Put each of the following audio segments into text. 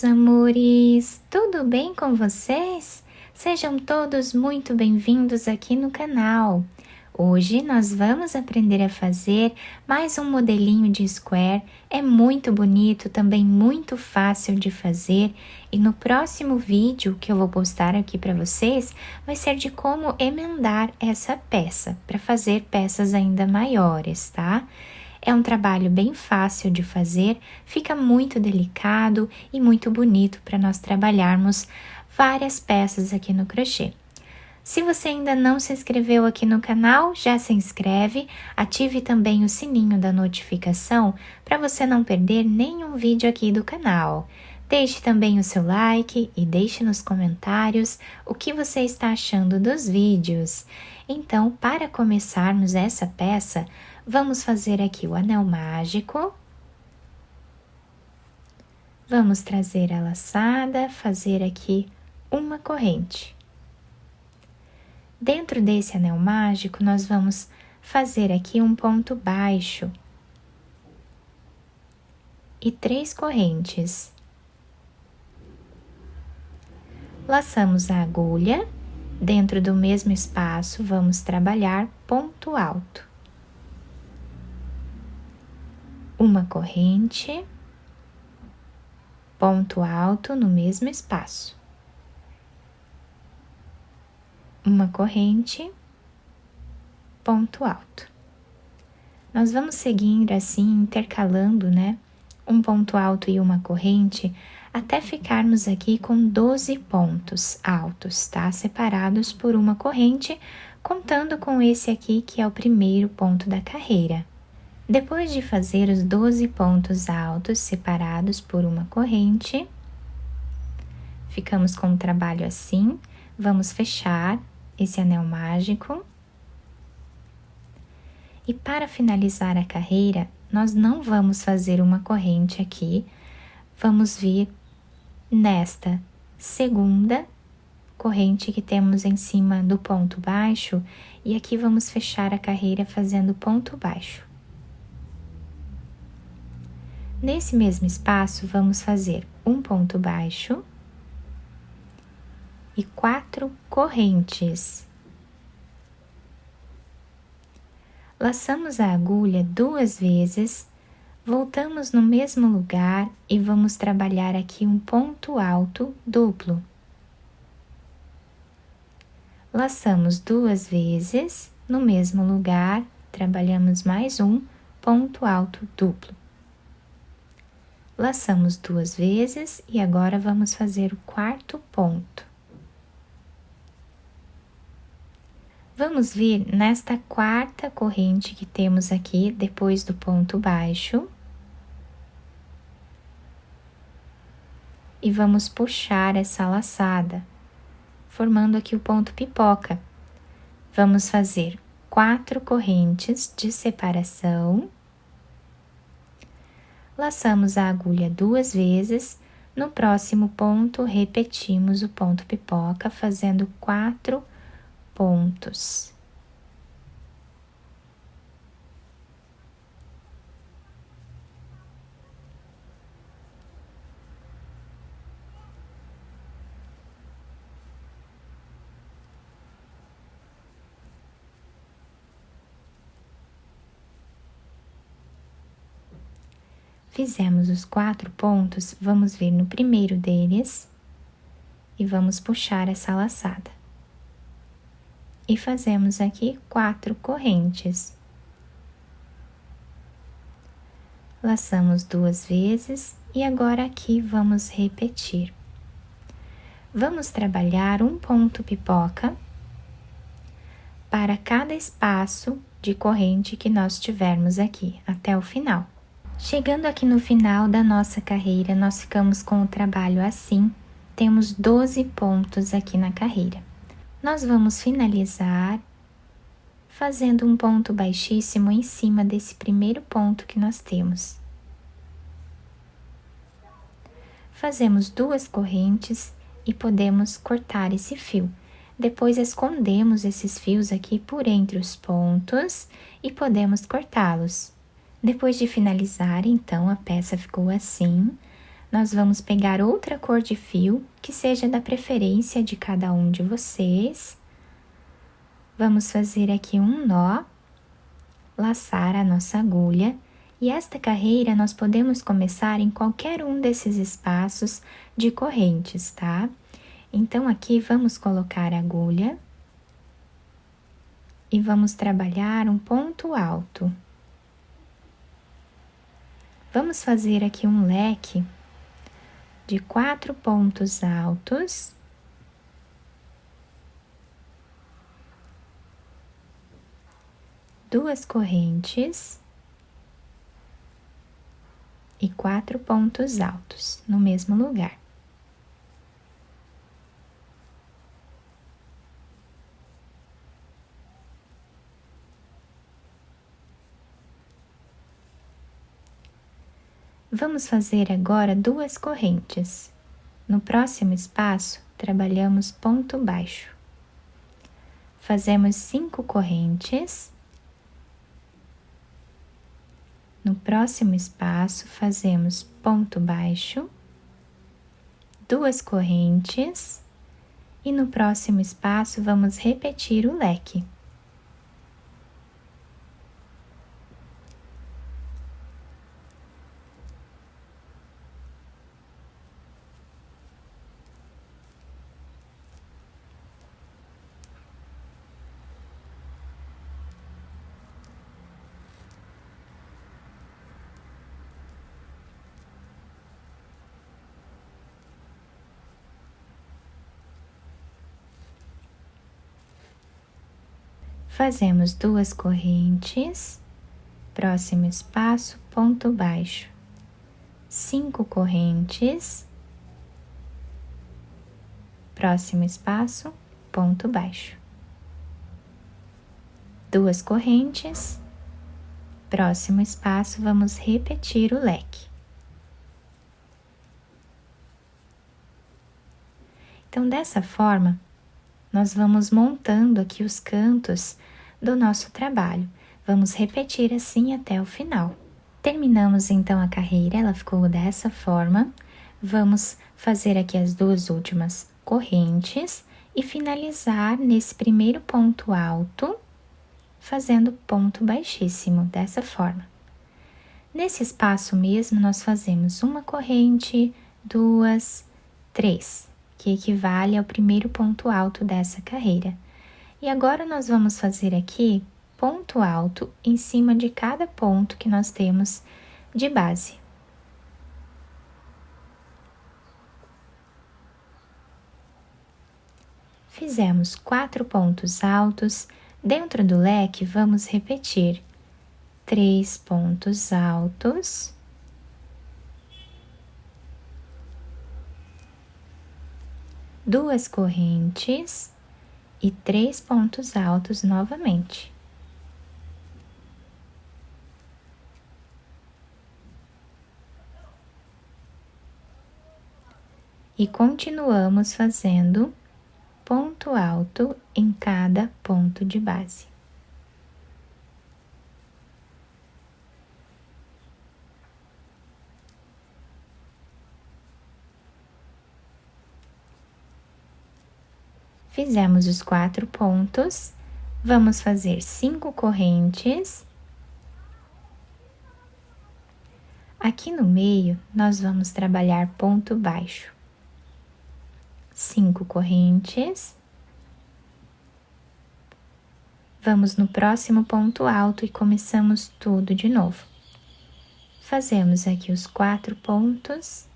amores! Tudo bem com vocês? Sejam todos muito bem-vindos aqui no canal. Hoje nós vamos aprender a fazer mais um modelinho de square. É muito bonito, também muito fácil de fazer. E no próximo vídeo que eu vou postar aqui para vocês, vai ser de como emendar essa peça, para fazer peças ainda maiores, tá? É um trabalho bem fácil de fazer, fica muito delicado e muito bonito para nós trabalharmos várias peças aqui no crochê. Se você ainda não se inscreveu aqui no canal, já se inscreve, ative também o sininho da notificação para você não perder nenhum vídeo aqui do canal. Deixe também o seu like e deixe nos comentários o que você está achando dos vídeos. Então, para começarmos essa peça, vamos fazer aqui o anel mágico. Vamos trazer a laçada, fazer aqui uma corrente. Dentro desse anel mágico, nós vamos fazer aqui um ponto baixo e 3 correntes. Laçamos a agulha, dentro do mesmo espaço, vamos trabalhar ponto alto. Uma corrente, ponto alto no mesmo espaço. Uma corrente, ponto alto. Nós vamos seguindo assim, intercalando, né? Um ponto alto e uma corrente, até ficarmos aqui com 12 pontos altos, tá? Separados por uma corrente, contando com esse aqui, que é o primeiro ponto da carreira. Depois de fazer os 12 pontos altos separados por uma corrente, ficamos com o trabalho assim, vamos fechar esse anel mágico. E para finalizar a carreira, nós não vamos fazer uma corrente aqui, vamos vir nesta segunda corrente que temos em cima do ponto baixo, e aqui vamos fechar a carreira fazendo ponto baixo. Nesse mesmo espaço, vamos fazer um ponto baixo e 4 correntes. Laçamos a agulha 2 vezes, voltamos no mesmo lugar e vamos trabalhar aqui um ponto alto duplo. Laçamos 2 vezes, no mesmo lugar, trabalhamos mais um ponto alto duplo. Laçamos 2 vezes e agora vamos fazer o 4º ponto. Vamos vir nesta 4ª corrente que temos aqui, depois do ponto baixo. E vamos puxar essa laçada, formando aqui o ponto pipoca. Vamos fazer 4 correntes de separação. Laçamos a agulha 2 vezes, no próximo ponto repetimos o ponto pipoca, fazendo 4 pontos. Fizemos os 4 pontos, vamos vir no primeiro deles e vamos puxar essa laçada. E fazemos aqui 4 correntes. Laçamos 2 vezes e agora aqui vamos repetir. Vamos trabalhar um ponto pipoca para cada espaço de corrente que nós tivermos aqui, até o final. Chegando aqui no final da nossa carreira, nós ficamos com o trabalho assim, temos 12 pontos aqui na carreira. Nós vamos finalizar fazendo um ponto baixíssimo em cima desse primeiro ponto que nós temos. Fazemos 2 correntes e podemos cortar esse fio. Depois escondemos esses fios aqui por entre os pontos e podemos cortá-los. Depois de finalizar, então, a peça ficou assim. nós vamos pegar outra cor de fio, que seja da preferência de cada um de vocês. Vamos fazer aqui um nó, laçar a nossa agulha, e esta carreira nós podemos começar em qualquer um desses espaços de correntes, tá? Então, aqui vamos colocar a agulha e vamos trabalhar um ponto alto. Vamos fazer aqui um leque de 4 pontos altos. Duas correntes e 4 pontos altos no mesmo lugar. Vamos fazer agora 2 correntes. No próximo espaço, trabalhamos ponto baixo. Fazemos 5 correntes. No próximo espaço, fazemos ponto baixo, 2 correntes, e no próximo espaço vamos repetir o leque. Fazemos 2 correntes, próximo espaço, ponto baixo, 5 correntes, próximo espaço, ponto baixo, 2 correntes, próximo espaço, vamos repetir o leque. Então, dessa forma, nós vamos montando aqui os cantos do nosso trabalho. Vamos repetir assim até o final. Terminamos então a carreira, ela ficou dessa forma. Vamos fazer aqui as 2 últimas correntes e finalizar nesse primeiro ponto alto, fazendo ponto baixíssimo, dessa forma. Nesse espaço mesmo, nós fazemos uma corrente, 2, 3. Que equivale ao primeiro ponto alto dessa carreira. E agora nós vamos fazer aqui ponto alto em cima de cada ponto que nós temos de base. Fizemos 4 pontos altos, dentro do leque vamos repetir 3 pontos altos, 2 correntes e 3 pontos altos novamente. E continuamos fazendo ponto alto em cada ponto de base. Fizemos os 4 pontos, vamos fazer 5 correntes. Aqui no meio, nós vamos trabalhar ponto baixo. 5 correntes. Vamos no próximo ponto alto e começamos tudo de novo. Fazemos aqui os 4 pontos.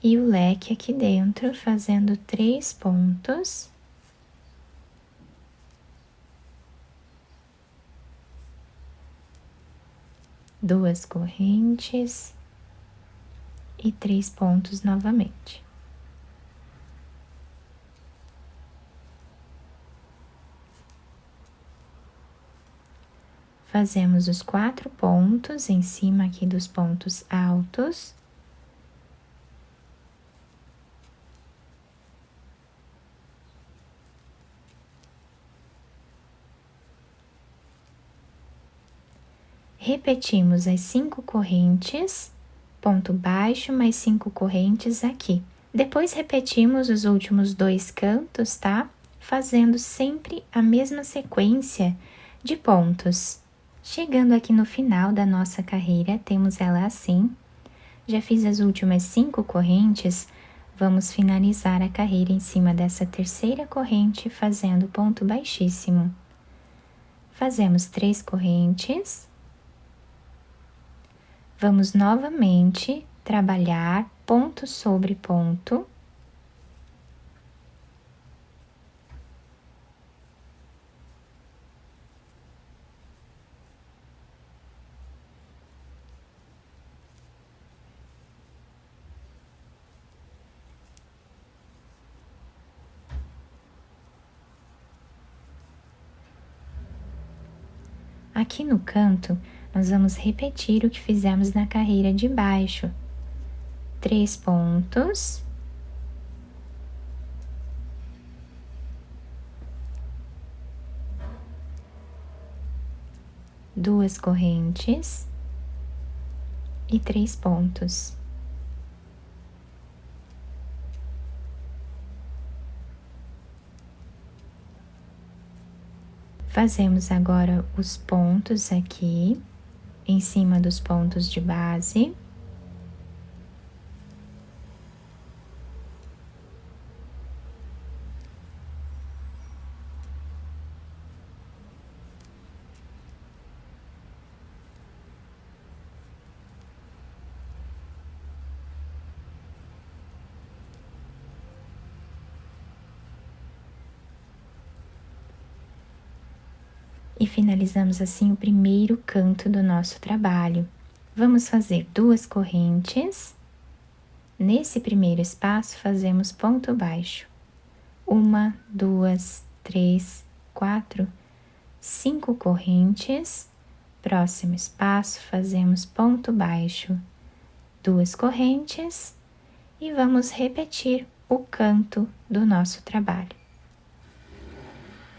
E o leque aqui dentro, fazendo 3 pontos. Duas correntes e 3 pontos novamente. Fazemos os 4 pontos em cima aqui dos pontos altos. repetimos as 5 correntes, ponto baixo, mais 5 correntes aqui. Depois repetimos os últimos 2 cantos, tá? Fazendo sempre a mesma sequência de pontos. Chegando aqui no final da nossa carreira, temos ela assim. Já fiz as últimas 5 correntes, vamos finalizar a carreira em cima dessa terceira corrente, fazendo ponto baixíssimo. Fazemos 3 correntes. Vamos novamente trabalhar ponto sobre ponto. Aqui no canto, nós vamos repetir o que fizemos na carreira de baixo. 3 pontos. Duas correntes. E 3 pontos. Fazemos agora os pontos aqui, em cima dos pontos de base. E finalizamos assim o primeiro canto do nosso trabalho. Vamos fazer 2 correntes. Nesse primeiro espaço, fazemos ponto baixo. 1, 2, 3, 4, 5 correntes. Próximo espaço, fazemos ponto baixo, 2 correntes e vamos repetir o canto do nosso trabalho.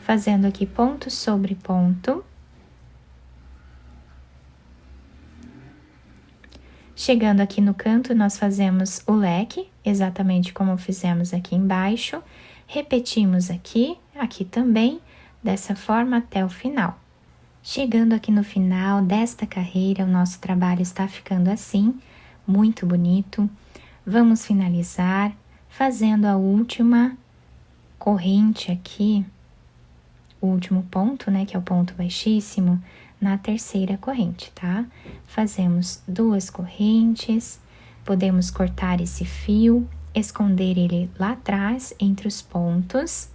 Fazendo aqui ponto sobre ponto. Chegando aqui no canto, nós fazemos o leque, exatamente como fizemos aqui embaixo. Repetimos aqui também, dessa forma até o final. Chegando aqui no final desta carreira, o nosso trabalho está ficando assim, muito bonito. Vamos finalizar fazendo a última corrente aqui, o último ponto, né, que é o ponto baixíssimo, na terceira corrente, tá? Fazemos 2 correntes, podemos cortar esse fio, esconder ele lá atrás, entre os pontos,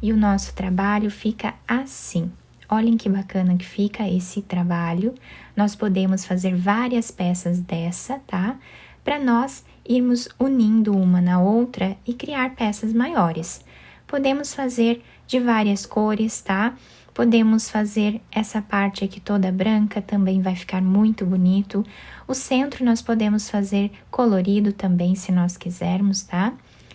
e o nosso trabalho fica assim. Olhem que bacana que fica esse trabalho. Nós podemos fazer várias peças dessa, tá? Para nós irmos unindo uma na outra e criar peças maiores. Podemos fazer de várias cores, tá? Podemos fazer essa parte aqui toda branca, também vai ficar muito bonito. O centro nós podemos fazer colorido também, se nós quisermos, tá?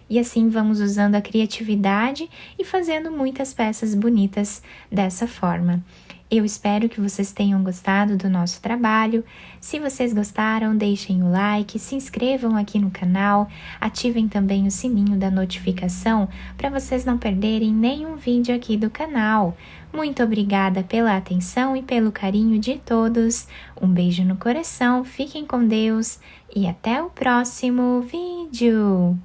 E assim vamos usando a criatividade e fazendo muitas peças bonitas dessa forma. Eu espero que vocês tenham gostado do nosso trabalho. Se vocês gostaram, deixem o like, se inscrevam aqui no canal, ativem também o sininho da notificação para vocês não perderem nenhum vídeo aqui do canal. Muito obrigada pela atenção e pelo carinho de todos. Um beijo no coração, fiquem com Deus e até o próximo vídeo!